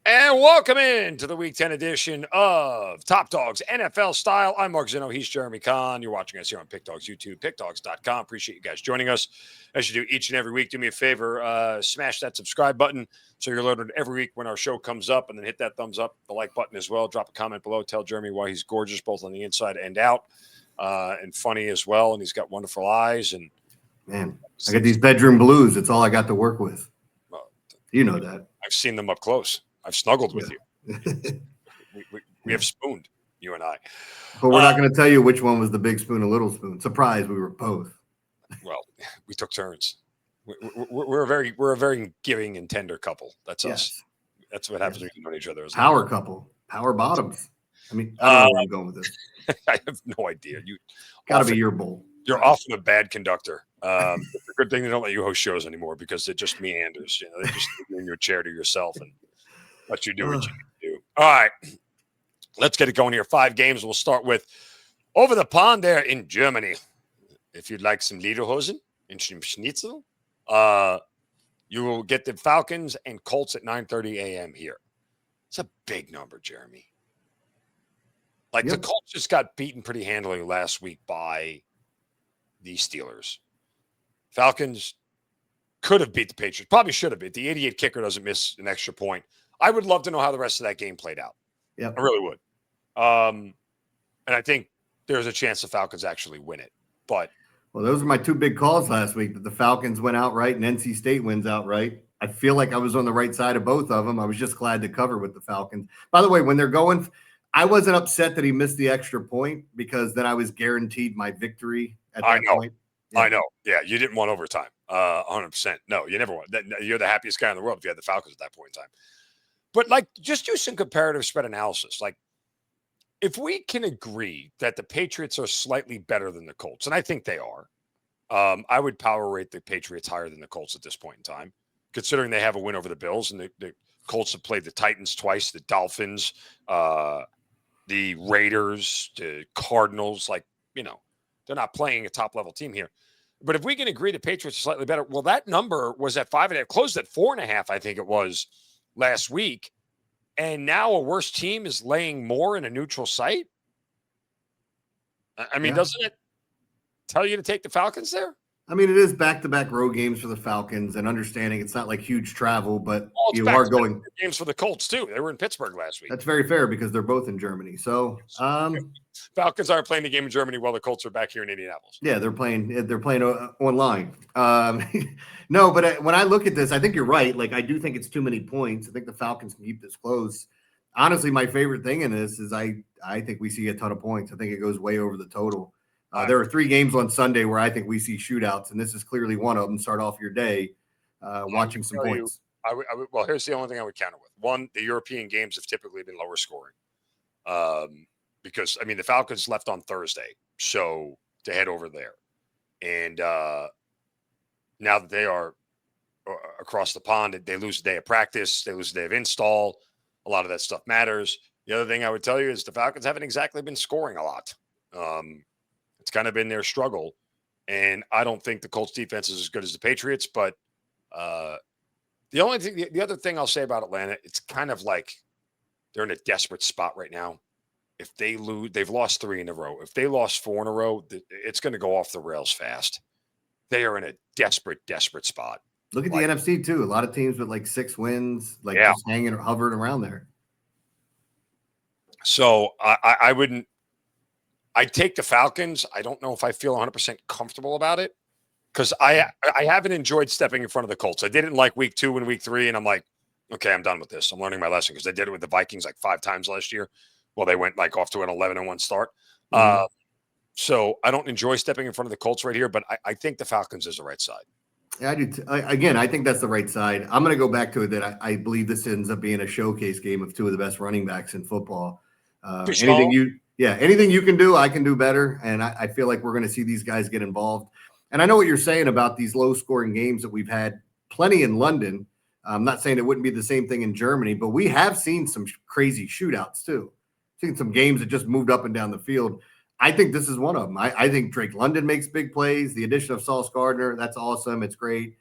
And welcome in to the Week 10 edition of Top Dogs NFL Style. I'm Mark Zeno. He's Jeremy Kahn. You're watching us here on Pick Dawgz YouTube, pickdawgz.com. Appreciate you guys joining us as you do each and every week. Do me a favor, smash that subscribe button so you're alerted every week when our show comes up, and then hit that thumbs up, the like button as well. Drop a comment below. Tell Jeremy why he's gorgeous, both on the inside and out, and funny as well. And he's got wonderful eyes. And man, I got these bedroom blues. That's all I got to work with. You know that. I've seen them up close. I've snuggled with you. We have spooned, you and I. But we're not going to tell you which one was the big spoon and little spoon. Surprise, we were both. Well, we took turns. We're a very giving and tender couple. That's us. That's what happens when you know each other. Power couple. Power bottoms. I mean, I don't know where I'm going with this. I have no idea. You got to be your bull. You're often a bad conductor. It's a good thing they don't let you host shows anymore because it just meanders. You know, they just leave you in your chair to yourself and let you do what you do. All right, let's get it going here. 5 games. We'll start with over the pond there in Germany. If you'd like some Lederhosen and some Schnitzel, you will get the Falcons and Colts at 9:30 a.m. here. It's a big number, Jeremy. The Colts just got beaten pretty handily last week by the Steelers. Falcons could have beat the Patriots. Probably should have beat. The 88 kicker doesn't miss an extra point. I would love to know how the rest of that game played out. Yeah, I really would. And I think there's a chance the Falcons actually win it. But those are my 2 big calls last week. That the Falcons went outright and NC State wins outright. I feel like I was on the right side of both of them. I was just glad to cover with the Falcons. By the way, when they're going, I wasn't upset that he missed the extra point because then I was guaranteed my victory at that point. Yeah. I know. Yeah, you didn't want overtime. 100%. No, you never want. You're the happiest guy in the world if you had the Falcons at that point in time. But, just do some comparative spread analysis. If we can agree that the Patriots are slightly better than the Colts, and I think they are, I would power rate the Patriots higher than the Colts at this point in time, considering they have a win over the Bills, and the Colts have played the Titans twice, the Dolphins, the Raiders, the Cardinals. They're not playing a top-level team here. But if we can agree the Patriots are slightly better, well, that number was at 5.5, closed at 4.5, I think it was, last week. And now a worse team is laying more in a neutral site? I mean, doesn't it tell you to take the Falcons there? I mean, it is back-to-back road games for the Falcons, and understanding it's not like huge travel, but you are going games for the Colts too. They were in Pittsburgh last week. That's very fair because they're both in Germany. So Falcons aren't playing the game in Germany while the Colts are back here in Indianapolis. Yeah, they're playing online. No, but when I look at this, I think you're right. I do think it's too many points. I think the Falcons can keep this close. Honestly, my favorite thing in this is I think we see a ton of points. I think it goes way over the total. There are 3 games on Sunday where I think we see shootouts, and this is clearly one of them. Start off your day watching some points. Well, here's the only thing I would counter with. One, the European games have typically been lower scoring because, the Falcons left on Thursday, so to head over there. And now that they are across the pond, they lose a day of practice, they lose a day of install. A lot of that stuff matters. The other thing I would tell you is the Falcons haven't exactly been scoring a lot. It's kind of been their struggle, and I don't think the Colts defense is as good as the Patriots. But the other thing I'll say about Atlanta, it's kind of like they're in a desperate spot right now. If they lose, they've lost 3 in a row. If they lost 4 in a row, it's going to go off the rails fast. They are in a desperate spot. Look at the NFC too. A lot of teams with 6 wins, just hanging or hovering around there. So I wouldn't. I'd take the Falcons. I don't know if I feel 100% comfortable about it because I haven't enjoyed stepping in front of the Colts. I did it in week 2 and week 3, and I'm like, okay, I'm done with this. I'm learning my lesson because I did it with the Vikings 5 times last year. Well, they went off to an 11-1 start. Mm-hmm. So I don't enjoy stepping in front of the Colts right here, but I think the Falcons is the right side. Yeah, I do. Again, I think that's the right side. I'm going to go back to it that I believe this ends up being a showcase game of 2 of the best running backs in football. Anything you can do, I can do better. And I feel like we're going to see these guys get involved. And I know what you're saying about these low-scoring games that we've had plenty in London. I'm not saying it wouldn't be the same thing in Germany, but we have seen some crazy shootouts too. Seen some games that just moved up and down the field. I think this is one of them. I think Drake London makes big plays. The addition of Sauce Gardner, that's awesome. It's great.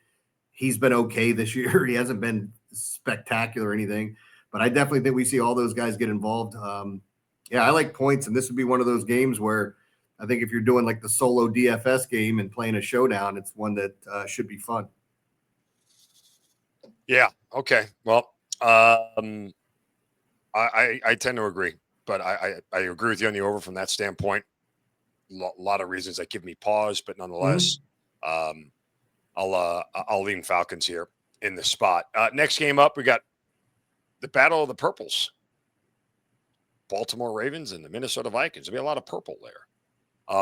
He's been okay this year. He hasn't been spectacular or anything. But I definitely think we see all those guys get involved. Yeah, I like points, and this would be one of those games where I think if you're doing like the solo DFS game and playing a showdown, it's one that should be fun. Yeah. Okay. Well, I tend to agree, but I agree with you on the over from that standpoint. A lot of reasons that give me pause, but nonetheless, I'll lean Falcons here in the spot. Next game up, we got the Battle of the Purples. Baltimore Ravens and the Minnesota Vikings. There'll be a lot of purple there.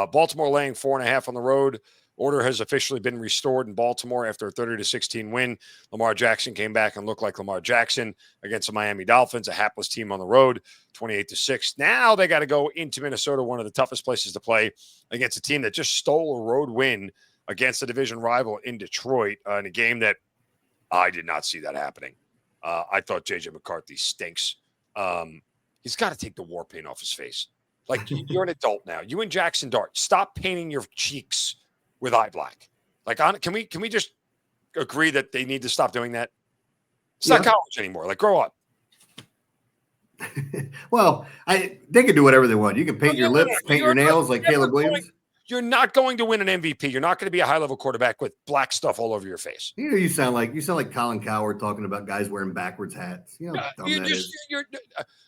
Baltimore laying 4.5 on the road. Order has officially been restored in Baltimore after a 30-16 win. Lamar Jackson came back and looked like Lamar Jackson against the Miami Dolphins, a hapless team on the road, 28-6. Now they got to go into Minnesota, one of the toughest places to play, against a team that just stole a road win against a division rival in Detroit in a game that I did not see that happening. I thought J.J. McCarthy stinks. He's got to take the war paint off his face. Like, you're an adult now. You and Jackson Dart, stop painting your cheeks with eye black. Like, can we just agree that they need to stop doing that? It's not college anymore. Like, grow up. Well, they can do whatever they want. You can paint your lips, paint your nails like Caleb Williams. You're not going to win an MVP. You're not going to be a high-level quarterback with black stuff all over your face. You know, you sound like Colin Cowherd talking about guys wearing backwards hats. You know,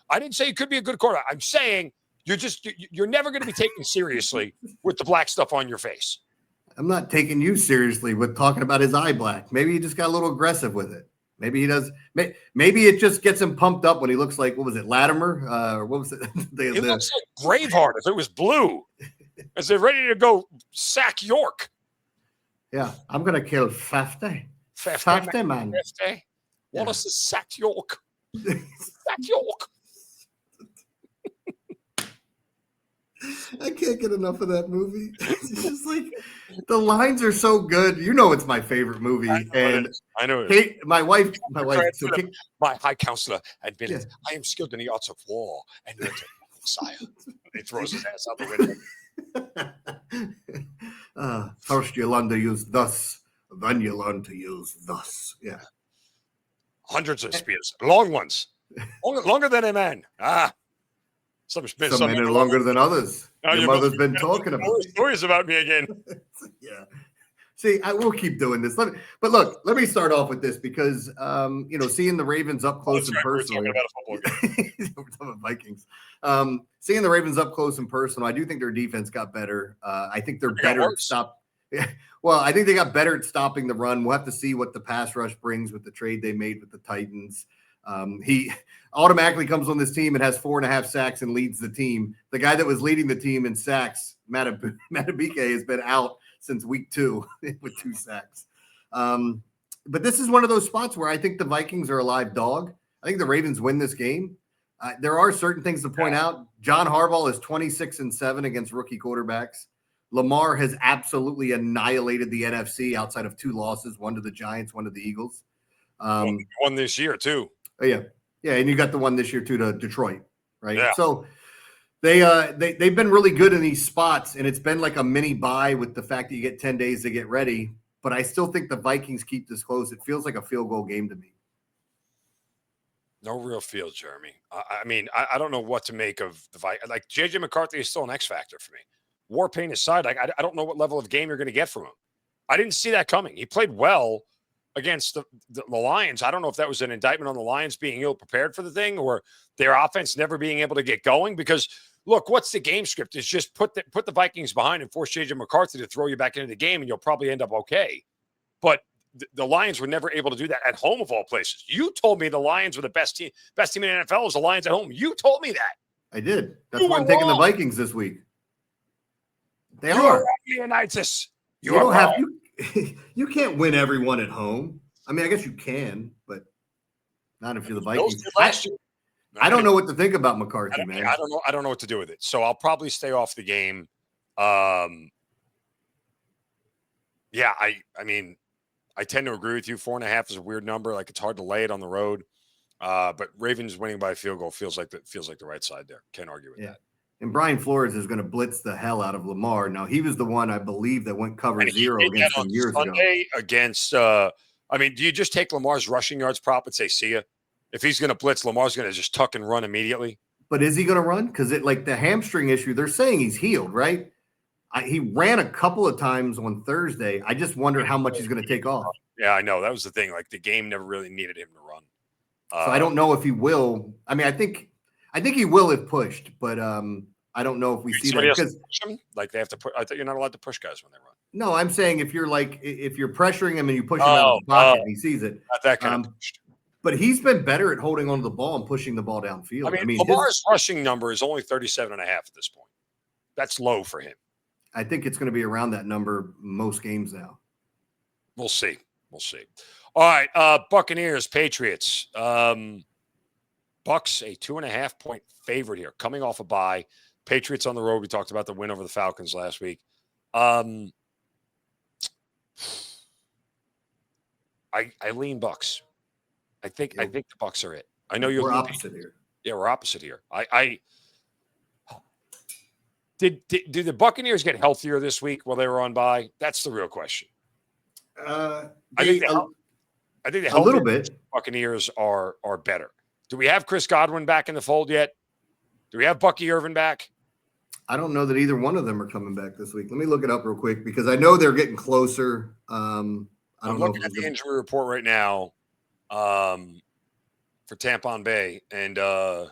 I didn't say you could be a good quarterback. I'm saying you're never going to be taken seriously with the black stuff on your face. I'm not taking you seriously with talking about his eye black. Maybe he just got a little aggressive with it. Maybe he does. Maybe it just gets him pumped up when he looks like, what was it, Latimer? Or what was it? He looks like Braveheart if it was blue. As they're ready to go sack York. Yeah, I'm going to kill Fafte. Fafte, man. Fafte. Wallace has sacked York. Sack York. I can't get enough of that movie. It's just like the lines are so good. You know, it's my favorite movie. I know it. My wife. So my high counselor admitted, I am skilled in the arts of war and sire. He throws his ass out the window. First you learn to use thus, then you learn to use thus. Yeah. Hundreds of spears, long ones, longer than a man. Some men are longer than others. Your mother's been talking about stories about me again. Yeah. See, I will keep doing this. But look, let me start off with this because, seeing the Ravens up close and personal. We're talking about Vikings. Seeing the Ravens up close and personal, I do think their defense got better. I think they're better at stop. Well, I think they got better at stopping the run. We'll have to see what the pass rush brings with the trade they made with the Titans. He automatically comes on this team and has 4.5 sacks and leads the team. The guy that was leading the team in sacks, Matabike, has been out since week 2 with 2 sacks. But this is one of those spots where I think the Vikings are a live dog. I think the Ravens win this game. There are certain things to point out. John Harbaugh is 26-7 against rookie quarterbacks. Lamar has absolutely annihilated the NFC outside of 2 losses, one to the Giants, one to the Eagles. One this year too. Oh, yeah. Yeah, and you got the one this year too to Detroit, right? Yeah. So they've been really good in these spots, and it's been like a mini bye with the fact that you get 10 days to get ready. But I still think the Vikings keep this close. It feels like a field goal game to me. No real feel, Jeremy. I don't know what to make of the Vikings. Like, J.J. McCarthy is still an X factor for me. War paint aside, like I don't know what level of game you're going to get from him. I didn't see that coming. He played well against the Lions. I don't know if that was an indictment on the Lions being ill-prepared for the thing or their offense never being able to get going. Because, look, what's the game script? Is just put the Vikings behind and force J.J. McCarthy to throw you back into the game, and you'll probably end up okay. But the Lions were never able to do that at home of all places. You told me the Lions were the best team in the NFL was the Lions at home. You told me that. I did. That's why I'm taking the Vikings this week. They are. Leonidas. You can't win everyone at home. I mean, I guess you can, but not if you're the Vikings. I don't know what to think about McCarthy, man. I don't know what to do with it. So I'll probably stay off the game. Yeah, I mean, I tend to agree with you. 4.5 is a weird number. Like, it's hard to lay it on the road. But Ravens winning by a field goal feels like the right side there. Can't argue with that. And Brian Flores is going to blitz the hell out of Lamar. Now, he was the one, I believe, that went cover 0 against him years ago. Against, do you just take Lamar's rushing yards prop and say, see ya? if he's going to blitz, Lamar's going to just tuck and run immediately. But is he going to run? Because the hamstring issue, they're saying he's healed, right? He ran a couple of times on Thursday. I just wonder how much he's going to take off. Yeah, I know. That was the thing. Like, the game never really needed him to run. So I don't know if he will. I mean, I think he will if pushed, but I don't know if we see that because like they have to put. I thought you're not allowed to push guys when they run. No, I'm saying if you're pressuring him and you push him out of the pocket and he sees it. Not that kind of pushed. But he's been better at holding onto the ball and pushing the ball downfield. I mean Lamar's rushing number is only 37.5 at this point. That's low for him. I think it's going to be around that number most games now. We'll see. All right, Buccaneers, Patriots. Bucks a 2.5-point favorite here, coming off a bye. Patriots on the road. We talked about the win over the Falcons last week. I lean Bucks. I think the Bucks are it. I know we're opposite here. Yeah, we're opposite here. Did the Buccaneers get healthier this week while they were on bye? That's the real question. I think the a little bit. Buccaneers are better. Do we have Chris Godwin back in the fold yet? Do we have Bucky Irvin back? I don't know that either one of them are coming back this week. Let me look it up real quick because I know they're getting closer. I'm looking at the injury report right now for Tampa Bay, and I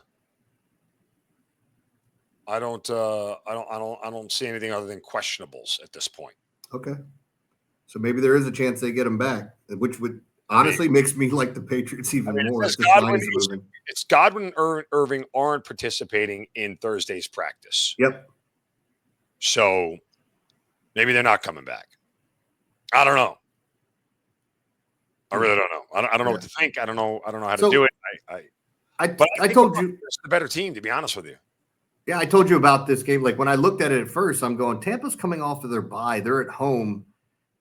don't see anything other than questionables at this point. Okay, so maybe there is a chance they get him back, which would honestly makes me like the Patriots even more. It's Godwin and Irving aren't participating in Thursday's practice. Yep. So maybe they're not coming back. I don't know. I really don't know. I don't know what to think. I don't know how to do it. I told you it's the better team, to be honest with you. Yeah, I told you about this game. Like when I looked at it at first, I'm going, Tampa's coming off of their bye. They're at home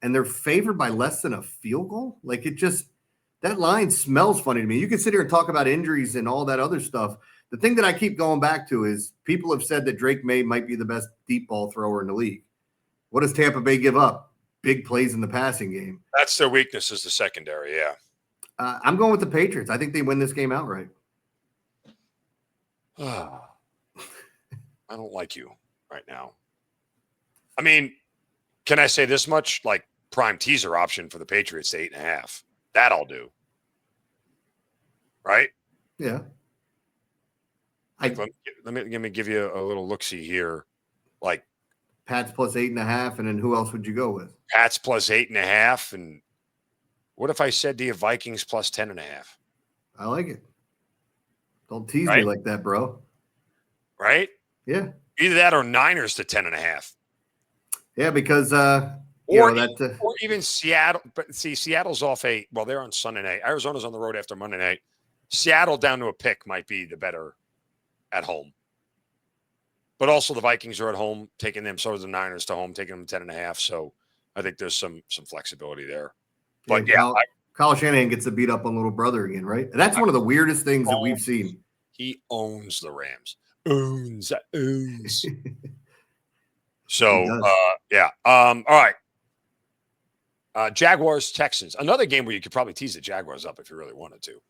and they're favored by less than a field goal. Like that line smells funny to me. You can sit here and talk about injuries and all that other stuff. The thing that I keep going back to is people have said that Drake May might be the best deep ball thrower in the league. What does Tampa Bay give up? Big plays in the passing game. That's their weakness is the secondary, yeah. I'm going with the Patriots. I think they win this game outright. I don't like you right now. I mean, can I say this much? Like prime teaser option for the Patriots to 8.5. That I'll do. Right? Yeah. Let me give you a little look-see here. Like Pats plus 8.5, and then who else would you go with? Pats plus 8.5, and what if I said to you Vikings plus 10.5? I like it. Don't tease me like that, bro. Right? Yeah. Either that or Niners to 10.5. Yeah, because or even Seattle. But see, Seattle's off they're on Sunday night. Arizona's on the road after Monday night. Seattle down to a pick might be the better at home. But also the Vikings are at home, taking them. So is the Niners to home, taking them 10.5. So I think there's some flexibility there. But Kyle Shanahan gets to beat up on little brother again, right? And that's one of the weirdest things that we've seen. He owns the Rams. Owns. So, yeah. All right. Jaguars, Texans. Another game where you could probably tease the Jaguars up if you really wanted to,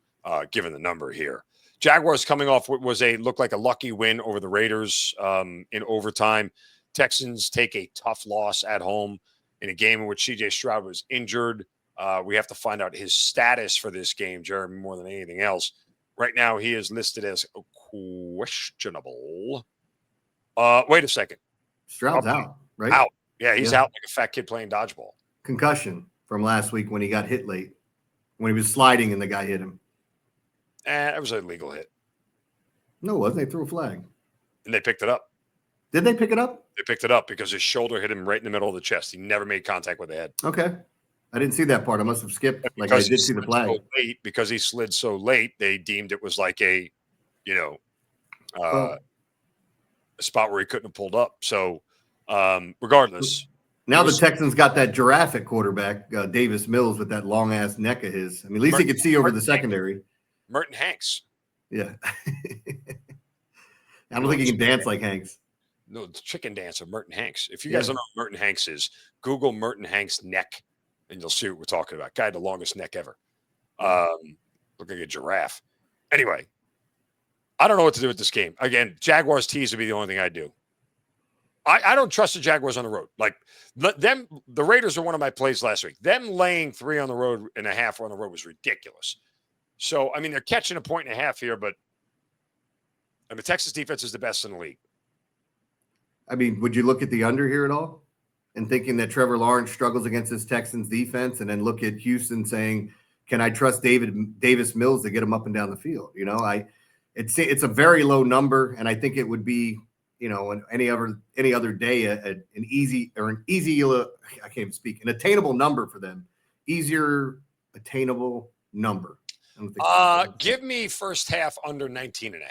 given the number here. Jaguars coming off what looked like a lucky win over the Raiders in overtime. Texans take a tough loss at home in a game in which C.J. Stroud was injured. We have to find out his status for this game, Jeremy, more than anything else. Right now, he is listed as questionable. Wait a second. Stroud's out, right? Out. Yeah, he's out like a fat kid playing dodgeball. Concussion from last week when he got hit late, when he was sliding and the guy hit him. That was an illegal hit. No, it wasn't. They threw a flag. And they picked it up. Did they pick it up? They picked it up because his shoulder hit him right in the middle of the chest. He never made contact with the head. Okay. I didn't see that part. I must have skipped. Like I did see the flag. Because he slid so late, they deemed it was like a spot where he couldn't have pulled up. So regardless. Now the Texans got that giraffe at quarterback, Davis Mills, with that long-ass neck of his. I mean, at least he could see over the secondary. Merton Hanks. Yeah. I don't think he can dance like Hanks. No, the chicken dancer, Merton Hanks. If you guys don't know who Merton Hanks is, Google Merton Hanks neck, and you'll see what we're talking about. Guy had the longest neck ever. Look like a giraffe. Anyway, I don't know what to do with this game. Again, Jaguars tease would be the only thing I do. I don't trust the Jaguars on the road. Like them, the Raiders are one of my plays last week. Them laying 3.5 on the road was ridiculous. So, I mean, they're catching 1.5 here, but the Texas defense is the best in the league. I mean, would you look at the under here at all? And thinking that Trevor Lawrence struggles against this Texans defense, and then look at Houston saying, can I trust Davis Mills to get him up and down the field? You know, it's a very low number, and I think it would be, you know, any other day, an attainable number for them. Easier attainable number. Give me first half under 19.5.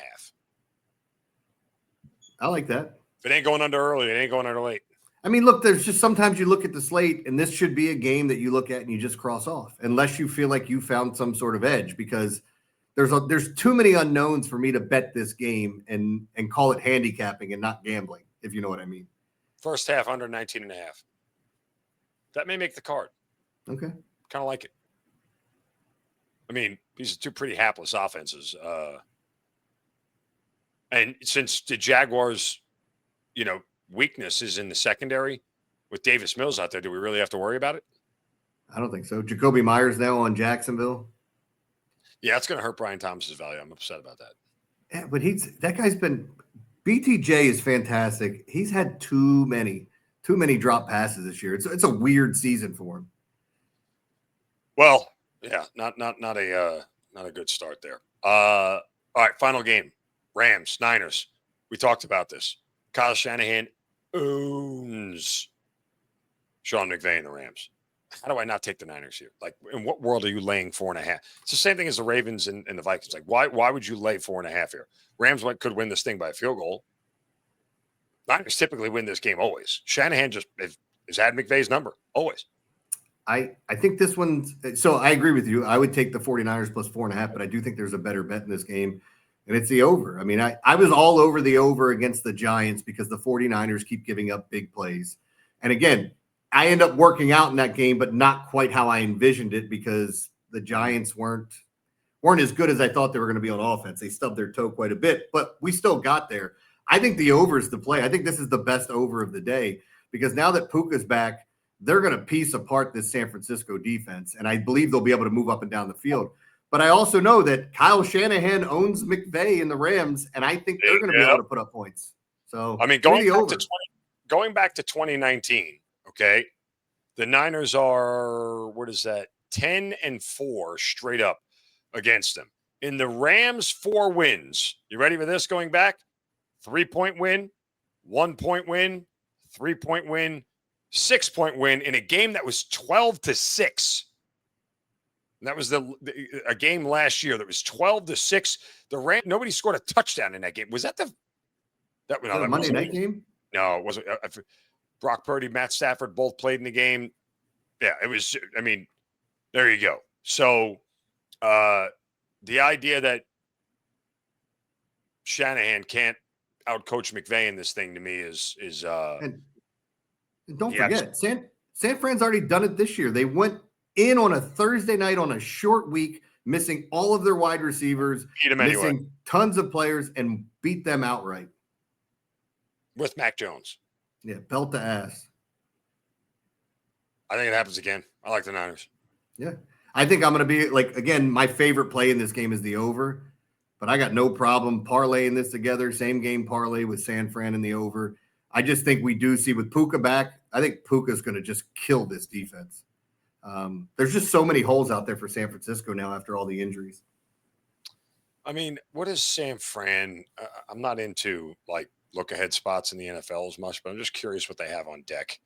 I like that. If it ain't going under early, it ain't going under late. I mean, look, there's just sometimes you look at the slate, and this should be a game that you look at and you just cross off, unless you feel like you found some sort of edge, because there's too many unknowns for me to bet this game and call it handicapping and not gambling, if you know what I mean. First half under 19.5. That may make the card. Okay. Kind of like it. I mean, these are two pretty hapless offenses. And since the Jaguars, you know, weakness is in the secondary with Davis Mills out there, do we really have to worry about it? I don't think so. Jacoby Myers now on Jacksonville. Yeah, it's going to hurt Brian Thomas's value. I'm upset about that. Yeah, but that guy's been BTJ is fantastic. He's had too many drop passes this year. It's a weird season for him. Well, yeah, not a good start there. All right, final game. Rams, Niners. We talked about this. Kyle Shanahan owns Sean McVay and the Rams. How do I not take the Niners here? Like, in what world are you laying 4.5? It's the same thing as the Ravens and the Vikings. Like, why would you lay 4.5 here? Rams could win this thing by a field goal. Niners typically win this game always. Shanahan just has had McVay's number always. I think this one's – so I agree with you. I would take the 49ers plus 4.5, but I do think there's a better bet in this game, and it's the over. I mean, I was all over the over against the Giants because the 49ers keep giving up big plays. And again, I end up working out in that game, but not quite how I envisioned it because the Giants weren't as good as I thought they were going to be on offense. They stubbed their toe quite a bit, but we still got there. I think the over is the play. I think this is the best over of the day because now that Puka's back, they're going to piece apart this San Francisco defense, and I believe they'll be able to move up and down the field. But I also know that Kyle Shanahan owns McVay and the Rams, and I think they're going to be able to put up points. So, I mean, going back to 2019, okay, the Niners are, 10-4 straight up against them. In the Rams' 4 wins, you ready for this going back? 3-point win, 1-point win, 3-point win, 6-point win in a game that was 12-6. And that was a game last year that was 12-6. The Rams, nobody scored a touchdown in that game. Was that the Monday night game? No, it wasn't. Brock Purdy, Matt Stafford both played in the game. Yeah, it was. I mean, there you go. So the idea that Shanahan can't outcoach McVay in this thing to me is and don't forget, San Fran's already done it this year. They went in on a Thursday night on a short week, missing all of their wide receivers, missing tons of players, and beat them outright. With Mac Jones. Yeah, belt to ass. I think it happens again. I like the Niners. Yeah. I think I'm going to be, again, my favorite play in this game is the over, but I got no problem parlaying this together. Same game parlay with San Fran and the over. I just think we do see with Puka back, I think Puka's going to just kill this defense. There's just so many holes out there for San Francisco now after all the injuries. I mean, what is San Fran? I'm not into look-ahead spots in the NFL as much, but I'm just curious what they have on deck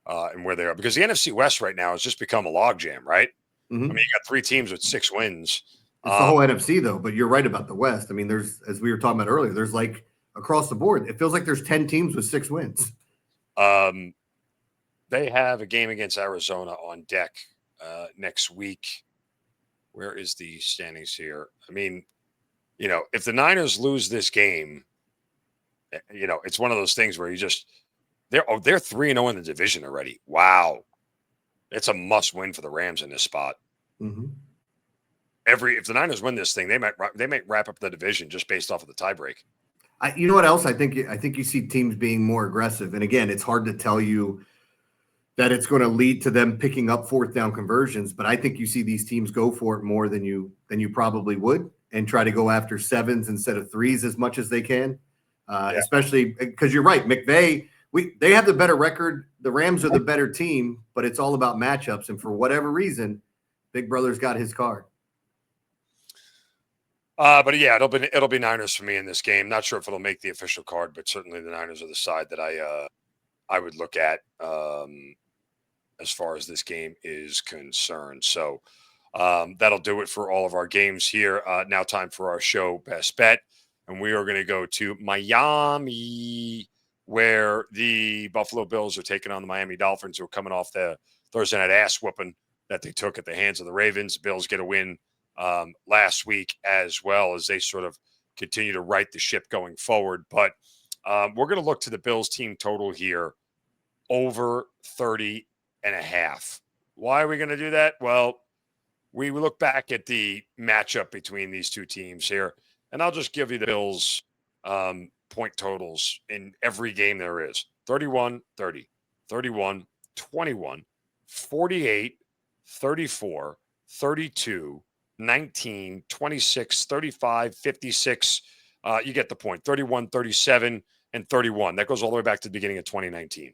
and where they are. Because the NFC West right now has just become a logjam, right? Mm-hmm. I mean, you got 3 teams with 6 wins. It's the whole NFC, though, but you're right about the West. I mean, there's, as we were talking about earlier, there's across the board, it feels like there's 10 teams with 6 wins. They have a game against Arizona on deck next week. Where is the standings here? I mean, if the Niners lose this game, it's one of those things where they're 3-0 in the division already. Wow. It's a must win for the Rams in this spot. Mm-hmm. if the Niners win this thing, they might wrap up the division just based off of the tiebreak. You know what else? I think you see teams being more aggressive. And again, it's hard to tell you that it's going to lead to them picking up fourth down conversions, but I think you see these teams go for it more than you probably would, and try to go after sevens instead of threes as much as they can. Especially because you're right, McVay. They have the better record. The Rams are the better team, but it's all about matchups. And for whatever reason, Big Brother's got his card. But yeah, it'll be Niners for me in this game. Not sure if it'll make the official card, but certainly the Niners are the side that I would look at as far as this game is concerned. So that'll do it for all of our games here. Now time for our show Best Bet, and we are going to go to Miami, where the Buffalo Bills are taking on the Miami Dolphins, who are coming off the Thursday night ass whooping that they took at the hands of the Ravens. The Bills get a win last week, as well as they sort of continue to right the ship going forward. But we're going to look to the Bills team total here, over 30.5. Why are we going to do that? Well, we look back at the matchup between these two teams here, and I'll just give you the Bills point totals in every game there is. 31, 30, 31, 21, 48, 34, 32, 19, 26, 35, 56. You get the point. 31, 37, and 31. That goes all the way back to the beginning of 2019.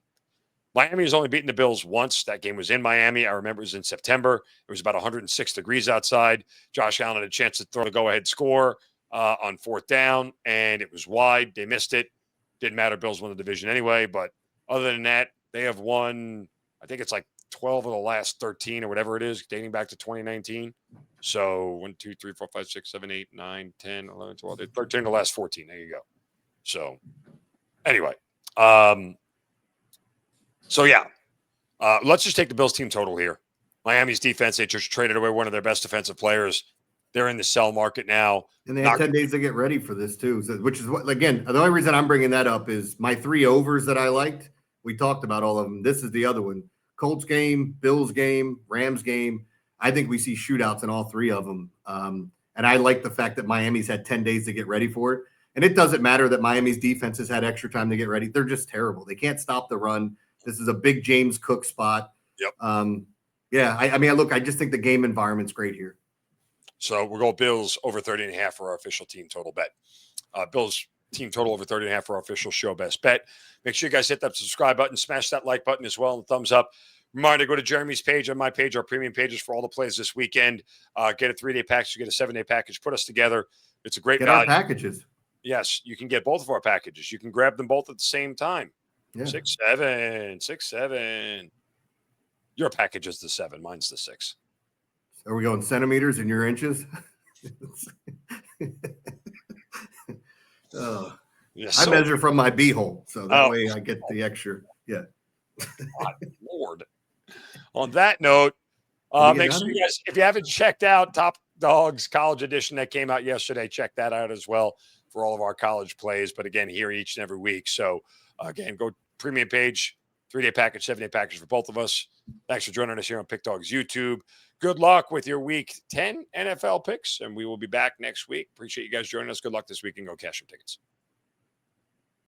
Miami has only beaten the Bills once. That game was in Miami. I remember it was in September. It was about 106 degrees outside. Josh Allen had a chance to throw the go-ahead score on fourth down, and it was wide. They missed it. Didn't matter. Bills won the division anyway. But other than that, they have won, I think it's like 12 of the last 13 or whatever it is, dating back to 2019. So 1, 2, 3, 4, 5, 6, 7, 8, 9, 10, 11, 12, 13 of the last 14. There you go. So anyway, let's just take the Bills team total here. Miami's defense, they just traded away one of their best defensive players. They're in the sell market now. And they had 10 days to get ready for this too. So, which is what, again, the only reason I'm bringing that up is my 3 overs that I liked. We talked about all of them. This is the other one. Colts game, Bills game, Rams game. I think we see shootouts in all 3 of them. And I like the fact that Miami's had 10 days to get ready for it. And it doesn't matter that Miami's defense has had extra time to get ready. They're just terrible. They can't stop the run. This is a big James Cook spot. Yep. I just think the game environment's great here. So we'll go Bills over 30.5 for our official team total bet. Bills team total over 30.5 for our official show Best Bet. Make sure you guys hit that subscribe button, smash that like button as well, and thumbs up. Reminder, go to Jeremy's page on my page, our premium pages for all the plays this weekend. Get a 3-day package, you get a 7-day package. Put us together. It's a great value. Our packages. Yes, you can get both of our packages. You can grab them both at the same time. Yeah. 6, 7. Your package is the 7. Mine's the 6. Are we going centimeters and your inches? I measure from my beehole, so that way I get the extra. Yeah. God, Lord. On that note, make sure you guys, if you haven't checked out Top Dawgz College Edition that came out yesterday, check that out as well for all of our college plays. But again, here each and every week. So again, go premium page, 3-day package, 7-day package for both of us. Thanks for joining us here on Pick Dawgz YouTube. Good luck with your week 10 NFL picks, and we will be back next week. Appreciate you guys joining us. Good luck this week, and go cash some tickets.